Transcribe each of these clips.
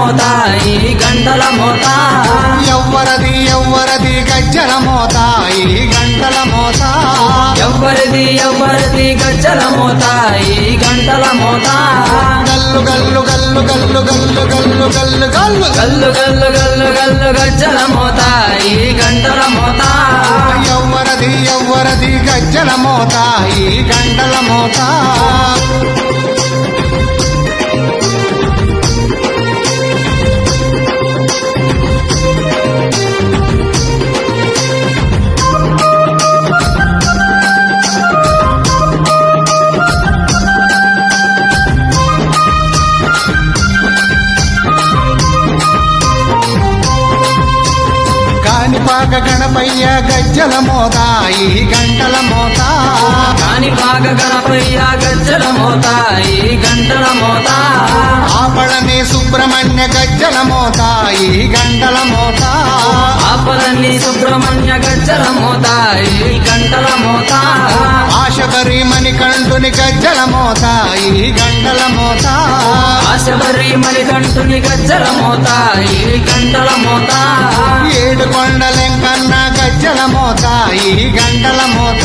మోత ఈ గంటల మోత ఎవ్వరది ఎవ్వరది గజ్జల మోత ఈ గంటల మోత ఎవ్వరిది గజ్జల మోత ఈ గంటల మోత గల్లు గల్లు గల్లు గల్లు గల్లు గల్లు గల్లు గల్లు గల్లు గల్లు గల్లు గల్లు గజ్జల మోత ఈ గంటల మోత ఎవ్వరది ఎవ్వరది గజ్జల మోత ఈ గంటల మోత కాణిపాక గణపయ్య గజ్జల మోత ఈ గంటల మోత కాణిపాక గణపయ్య గజ్జల మోత ఈ గంటల మోత ఆపళని సుబ్రహ్మణ్య గజ్జల మోత ఈ గంటల మోత ఆపలన్ని సుబ్రహ్మణ్య గజ్జల మోత ఈ గంటల మోత ఆశబరి మణికంఠుని గజ్జల మోత ఈ గంటల మోత ఆశబరి మణికంఠుని గజ్జల మోత ఈ గంటల మోత ఏడు కొండలెంకన్న గజ్జల మోత ఈ గంటల మోత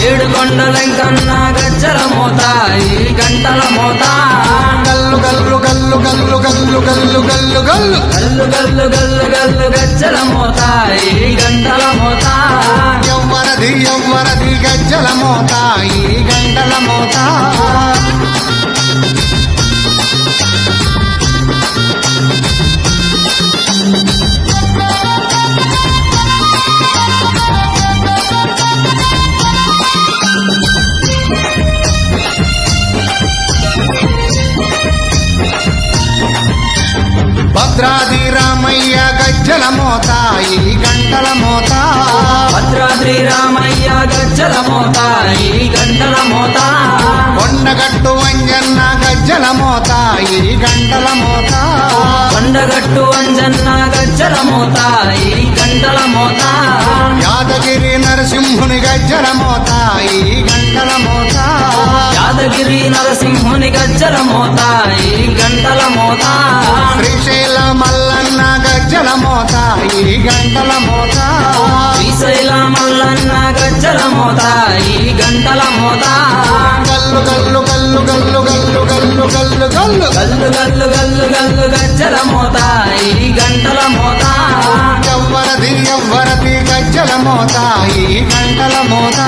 ఏడు కొండలంకన్న గజ్జల మోత ఈ గంటల మోత గల్లు గల్లు గల్లు గల్లు గల్లు గల్లు గల్లు గల్లు గల్లు గల్లు గల్లు గల్లు గజ్జల మోత ఈ గంటల మోత ఎవ్వరది ఎవ్వరది గజ్జల మోత ఈ గంటల మోత భద్రాది రామయ్య గజ్జల మోత ఈ గంటల మోత భద్రాద్రి రామయ్య గజ్జల మోత ఈ గంటల మోత కొండగట్టు వంజన్న గజ్జల మోత ఈ గంటల మోత కొండగట్టు అంజన్న గజ్జల మోత ఈ గంటల మోత యాదగిరి నరసింహుని గజ్జల మోత ఈ గంటల మోత యాదగిరి నరసింహుని గజ్జల మోత ఈ గంటల మోత శ్రీశైల మల్లన్న గజ్జల మోత ఈ గంటల మోత శ్రీశైల మల్లన్న గజ్జల మోత ఈ గంటల మోత గల్లు గల్లు గల్లు గల్లు గల్లు గల్లు గల్లు గల్లు గల్లు గల్లు గల్లు గల్లు గజ్జల మోత ఈ గంటల మోత ఎవ్వరది ఎవ్వరది గజ్జల మోత ఈ గంటల మోత